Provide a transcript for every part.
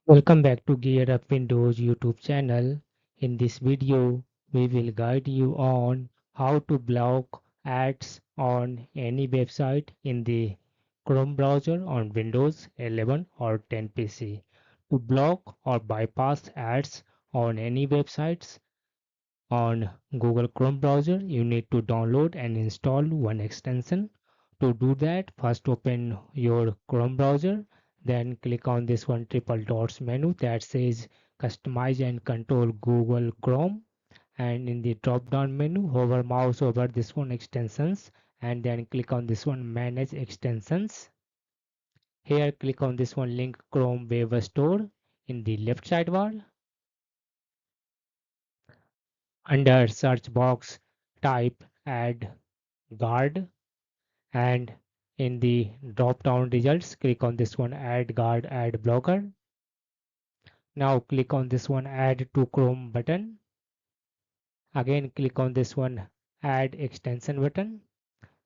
Welcome back to Gear Up Windows YouTube channel. In this video, we will guide you on how to block ads on any website in the Chrome browser on Windows 11 or 10 PC. To block or bypass ads on any websites on Google Chrome browser, you need to download and install one extension. To do that, first open your Chrome browser, then click on this one triple dots menu that says Customize and Control Google Chrome, and in the drop down menu hover mouse over this one extensions and then click on this one Manage Extensions. Here click on this one link Chrome Web Store in the left sidebar. Under search box type add guard, and in the drop down results click on this one add guard add blocker. Now click on this one add to Chrome button. Again click on this one add extension button.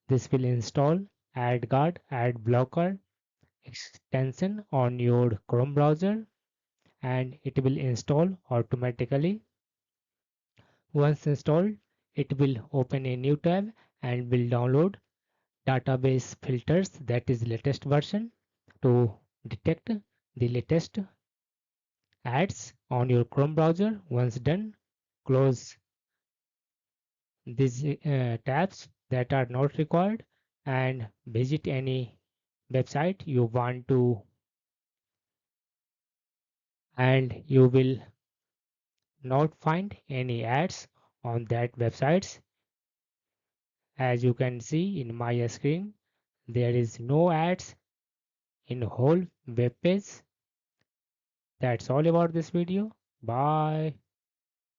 This will install add guard add blocker extension on your Chrome browser, and it will install automatically. Once installed, it will open a new tab and will download database filters, that is latest version, to detect the latest ads on your Chrome browser. Once done, close these tabs that are not required and visit any website you want to, and you will not find any ads on that websites. As you can see in my screen, there is no ads in whole web page. That's all about this video. Bye.